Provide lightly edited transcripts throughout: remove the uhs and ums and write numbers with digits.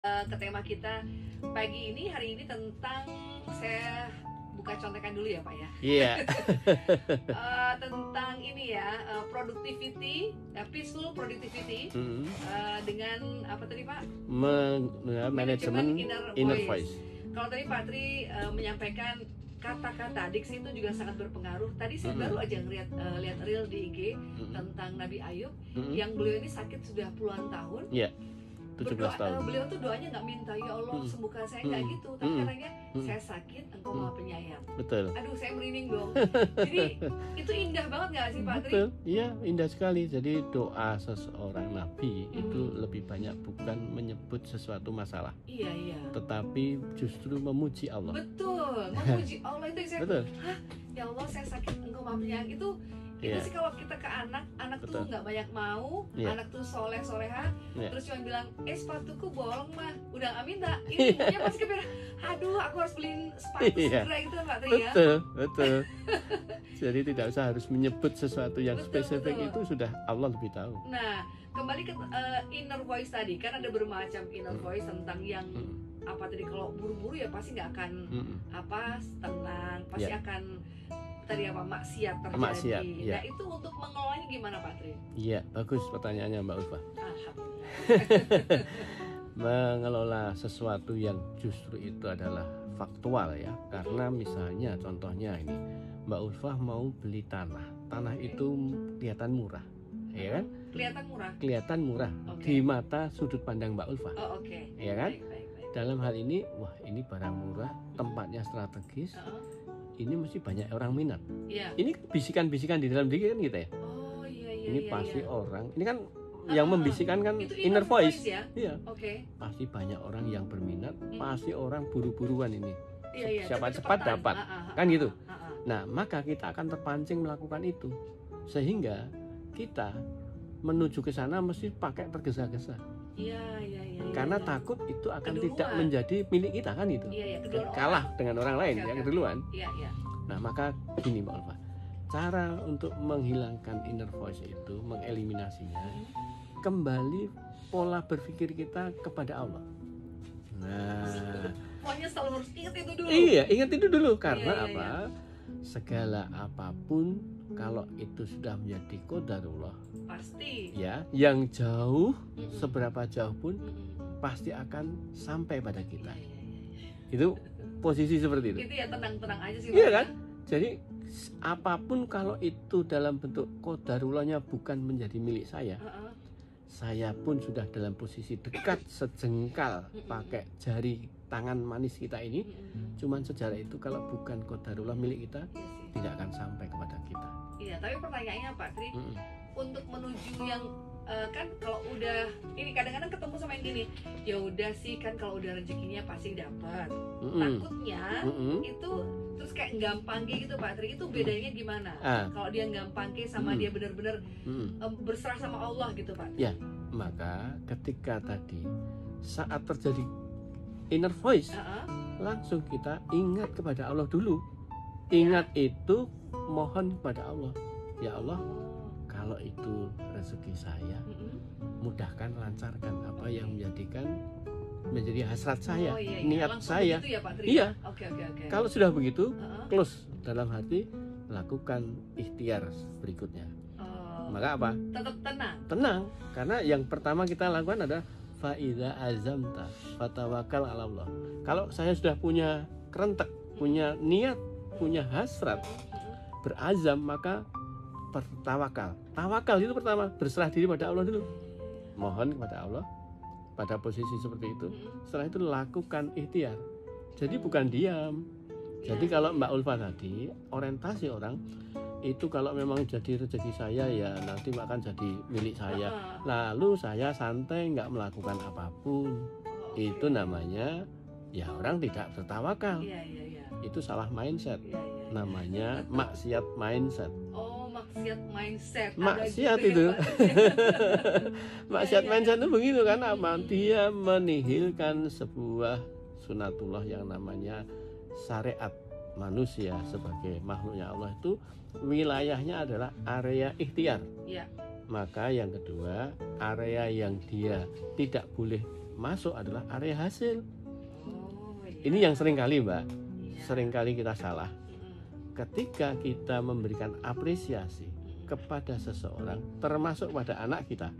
Ke tema kita pagi ini, hari ini tentang, saya buka contekan dulu ya Pak ya. Iya. Tentang ini ya, productivity, peaceful productivity, dengan apa tadi Pak? Manajemen inner voice. Kalau tadi Pak Tri menyampaikan kata-kata diksi itu juga sangat berpengaruh. Tadi saya baru aja lihat reel di IG tentang Nabi Ayub yang beliau ini sakit sudah puluhan tahun. Iya. 17 tahun. Beliau tuh doanya nggak minta ya Allah sembuhkan saya, nggak gitu, tapi katanya saya sakit, Engkau Maha Penyayang. Betul. Aduh, saya merinding dong. Jadi itu indah banget nggak sih Pak Tri? Betul. Iya, indah sekali. Jadi doa seseorang nabi itu lebih banyak bukan menyebut sesuatu masalah. Iya. Tetapi justru memuji Allah. Betul. Memuji Allah itu yang saya. Betul. Hah, ya Allah saya sakit, Engkau Maha Penyayang. Itu sih kalau kita ke anak tuh nggak banyak mau, anak tuh soleha, terus cuma bilang, sepatuku bolong mah, udah nggak minta, ini ibunya pasti kepikiran, aduh aku harus beliin sepatu segera gitu Pak Tri ya. Betul. Jadi tidak usah harus menyebut sesuatu yang spesifik, itu sudah Allah lebih tahu. Nah, kembali ke inner voice tadi, kan ada bermacam inner voice tentang yang apa tadi, kalau buru-buru ya pasti nggak akan tenang, pasti akan tadi apa, maksiat terjadi. Maksiat, ya. Nah itu untuk mengelolanya gimana Pak Tri? Iya, bagus pertanyaannya Mbak Ulfa. Alhamdulillah. Mengelola sesuatu yang justru itu adalah faktual ya, karena misalnya contohnya ini, Mbak Ulfa mau beli tanah itu kelihatan murah, ya kan? Kelihatan murah di mata sudut pandang Mbak Ulfa. Ya kan? Baik. Dalam hal ini, wah ini barang murah, tempatnya strategis, ini mesti banyak orang minat. Ini bisikan-bisikan di dalam diri kan kita ya. Ini pasti orang, ini kan yang membisikkan kan inner voice ya? Iya. Pasti banyak orang yang berminat, pasti orang buru-buruan ini. Siapa cepat dapat, kan gitu. Nah, maka kita akan terpancing melakukan itu, sehingga kita menuju ke sana mesti pakai tergesa-gesa. Karena takut itu akan keduluan. Tidak menjadi milik kita kan itu. Kalah dengan orang lain yang keduluan. Nah, maka gini Mbak Ulfa, cara untuk menghilangkan inner voice itu, mengeliminasinya, kembali pola berpikir kita kepada Allah. Nah, pokoknya selalu harus ingat itu dulu. Iya, ingat itu dulu karena apa? Segala apapun kalau itu sudah menjadi qadarullah, pasti ya, yang jauh seberapa jauh pun pasti akan sampai pada kita. Itu posisi seperti itu. Itu ya, tenang-tenang aja sih. Iya kan? Jadi apapun kalau itu dalam bentuk qadarullahnya bukan menjadi milik saya, saya pun sudah dalam posisi dekat sejengkal pakai jari tangan manis kita ini, cuman sejarah itu kalau bukan qadarullah milik kita, tidak akan sampai kepada kita. Iya, tapi pertanyaannya Pak Tri, untuk menuju yang kan kalau udah ini kadang-kadang ketemu sama yang gini, ya udah sih kan kalau udah rezekinya pasti dapat. Takutnya itu terus kayak gampang gitu Pak Tri, itu bedanya gimana? Kalau dia gampang sama dia benar-benar berserah sama Allah gitu Pak Tri. Ya, maka ketika tadi saat terjadi inner voice, langsung kita ingat kepada Allah dulu. Ingat itu, mohon kepada Allah, ya Allah, kalau itu rezeki saya, mudahkan, lancarkan apa yang menjadi hasrat saya, niat saya. Gitu ya, Pak Tri? Iya. Oke. Kalau sudah begitu, close dalam hati, lakukan ikhtiar berikutnya. Maka apa? Tetap Tenang, karena yang pertama kita lakukan adalah fa'idza azamta fatawakal 'ala Allah. Kalau saya sudah punya kerentek, punya niat, punya hasrat, berazam, maka bertawakal. Tawakal itu pertama, berserah diri pada Allah dulu. Mohon kepada Allah pada posisi seperti itu. Setelah itu lakukan ikhtiar. Jadi bukan diam. Jadi kalau Mbak Ulfa tadi, orientasi orang itu kalau memang jadi rezeki saya ya nanti akan jadi milik saya. Lalu saya santai nggak melakukan apapun. Itu namanya ya orang tidak bertawakal. Itu salah mindset. Namanya maksiat mindset. Maksiat itu. Maksiat mindset itu begitu kan, apa? Dia menihilkan sebuah sunatullah yang namanya syariat manusia sebagai makhluknya Allah, itu wilayahnya adalah area ikhtiar. Maka yang kedua, area yang dia tidak boleh masuk adalah area hasil. Iya. Ini yang sering kali Mbak, Iya. sering kali kita salah. Ketika kita memberikan apresiasi kepada seseorang, termasuk pada anak kita,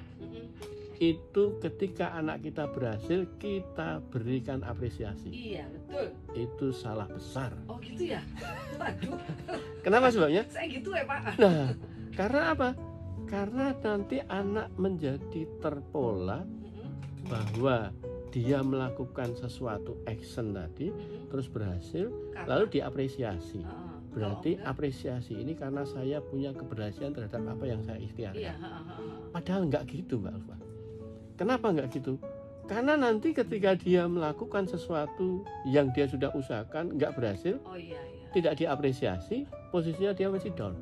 itu ketika anak kita berhasil, kita berikan apresiasi. Iya, betul. Itu salah besar. Oh gitu ya? Waduh. Kenapa sebabnya? Saya gitu ya Pak. Nah, karena apa? Karena nanti anak menjadi terpola bahwa dia melakukan sesuatu action tadi, terus berhasil, lalu diapresiasi. Berarti apresiasi ini karena saya punya keberhasilan terhadap apa yang saya ikhtiarkan. Iya. Padahal nggak gitu Mbak Ulfa. Kenapa nggak gitu? Karena nanti ketika dia melakukan sesuatu yang dia sudah usahakan nggak berhasil, tidak diapresiasi, posisinya dia masih down.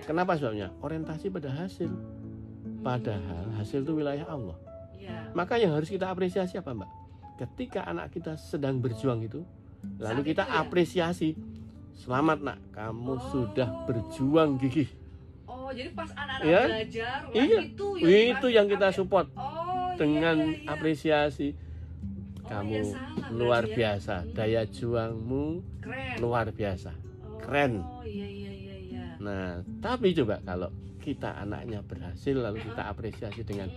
Kenapa sebabnya? Orientasi pada hasil. Padahal hasil itu wilayah Allah. Maka yang harus kita apresiasi apa Mbak? Ketika anak kita sedang berjuang itu, lalu kita apresiasi. Selamat nak, kamu sudah berjuang gigih. Oh, jadi pas anak-anak belajar, itu yang kita support dengan apresiasi. Kamu luar biasa, daya juangmu luar biasa, keren. Nah, tapi coba kalau kita anaknya berhasil lalu kita apresiasi dengan,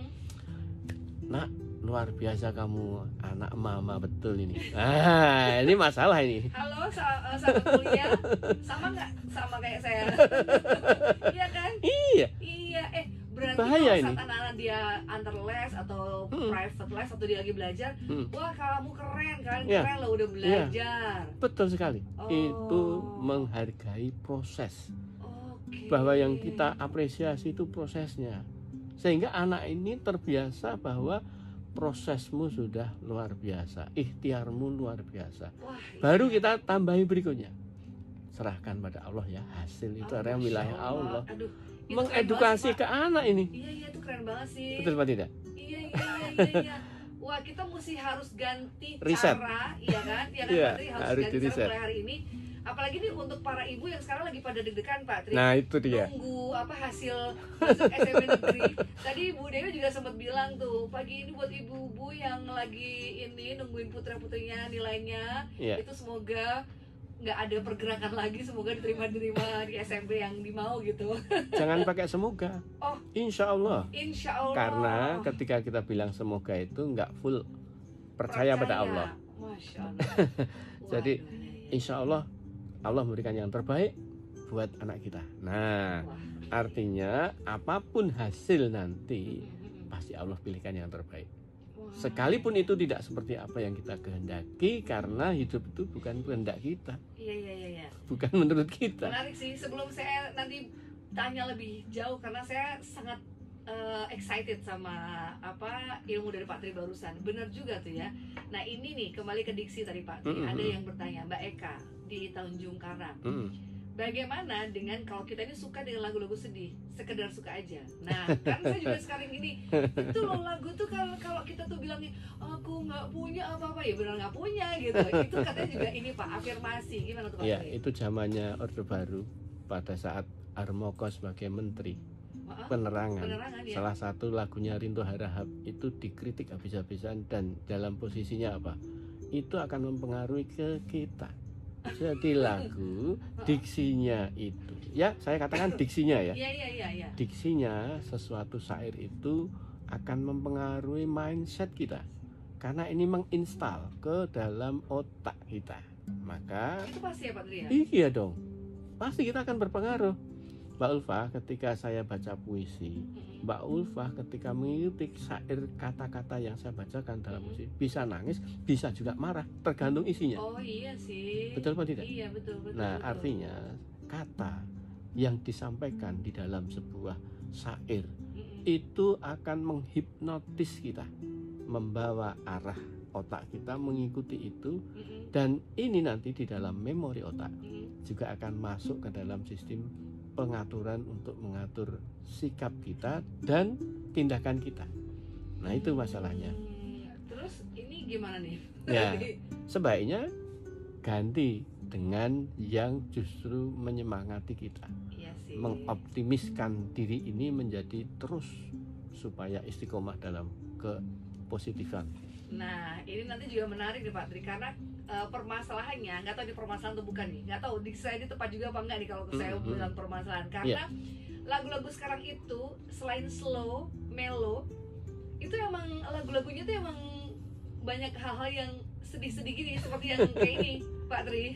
nak, luar biasa kamu, anak mama betul ini. Ini masalah ini. Halo, sahabat kuliah, sama nggak sama kayak saya? Iya kan? Iya. Berarti bahaya kalau ini. saat anak-anak dia antar les atau private les atau dia lagi belajar, wah kamu keren kan, keren lo udah belajar. Betul sekali. Itu menghargai proses. Bahwa yang kita apresiasi itu prosesnya. Sehingga anak ini terbiasa bahwa prosesmu sudah luar biasa, ikhtiarmu luar biasa. Baru kita tambahi berikutnya, serahkan pada Allah ya, hasil itu adalah wilayah Allah. Mengedukasi ke anak ini. Iya itu keren banget sih. Betul apa tidak? Iya. Wah, kita harus ganti riset. Cara, iya kan? Harus ganti cara mulai hari ini. Apalagi nih untuk para ibu yang sekarang lagi pada deg-degan Pak Tri. Nah itu dia. Nunggu hasil masuk SMP negeri. Tadi Bu Dewi juga sempat bilang tuh, pagi ini buat ibu-ibu yang lagi ini nungguin putra-putrinya nilainya, itu semoga nggak ada pergerakan lagi, semoga diterima di SMP yang dimau gitu. Jangan pakai semoga. Insya Allah. Karena ketika kita bilang semoga itu nggak full percaya pada Allah. Masya Allah. Jadi insya Allah memberikan yang terbaik buat anak kita. Nah, artinya apapun hasil nanti pasti Allah pilihkan yang terbaik. Sekalipun itu tidak seperti apa yang kita kehendaki, karena hidup itu bukan kehendak kita. Iya. Bukan menurut kita. Menarik sih. Sebelum saya nanti tanya lebih jauh, karena saya sangat excited sama ilmu dari Pak Tri barusan. Benar juga tuh ya. Nah ini nih kembali ke diksi tadi Pak Tri. Ada yang bertanya, Mbak Eka di Tanjung Karang, bagaimana dengan kalau kita ini suka dengan lagu-lagu sedih, sekedar suka aja. Nah kan saya juga sekarang gini, itu loh lagu tuh kalau kita tuh bilangnya aku nggak punya apa-apa, ya benar nggak punya gitu. Itu katanya juga ini Pak, afirmasi. Gimana tuh Pak Tri? Ya itu zamannya Orde Baru pada saat Harmoko sebagai menteri penerangan ya? Salah satu lagunya Rinto Harahap itu dikritik habis-habisan, dan dalam posisinya apa? Itu akan mempengaruhi ke kita. Jadi lagu diksinya itu, ya saya katakan diksinya ya. Iya. Diksinya sesuatu syair itu akan mempengaruhi mindset kita, karena ini menginstal ke dalam otak kita. Maka itu pasti ya Pak Tri ya? Iya dong, pasti kita akan berpengaruh. Mbak Ulfa ketika saya baca puisi, Mbak Ulfa ketika mengikuti syair kata-kata yang saya bacakan dalam puisi, bisa nangis, bisa juga marah, tergantung isinya. Oh iya sih. Betul apa tidak? Iya betul. Nah artinya kata yang disampaikan di dalam sebuah syair itu akan menghipnotis kita, membawa arah otak kita mengikuti itu, dan ini nanti di dalam memori otak juga akan masuk ke dalam sistem pengaturan untuk mengatur sikap kita dan tindakan kita. Nah itu masalahnya. Terus ini gimana nih? Ya sebaiknya ganti dengan yang justru menyemangati kita, mengoptimiskan diri ini menjadi terus supaya istiqomah dalam kepositifan. Nah, ini nanti juga menarik nih Pak Tri, karena permasalahannya, nggak tahu di permasalahan atau bukan nih, nggak tahu saya ini tepat juga apa enggak nih kalau saya bilang permasalahan, karena lagu-lagu sekarang itu selain slow, mellow, itu emang lagu-lagunya tuh emang banyak hal-hal yang sedih-sedih gini, seperti yang kayak ini Pak Tri.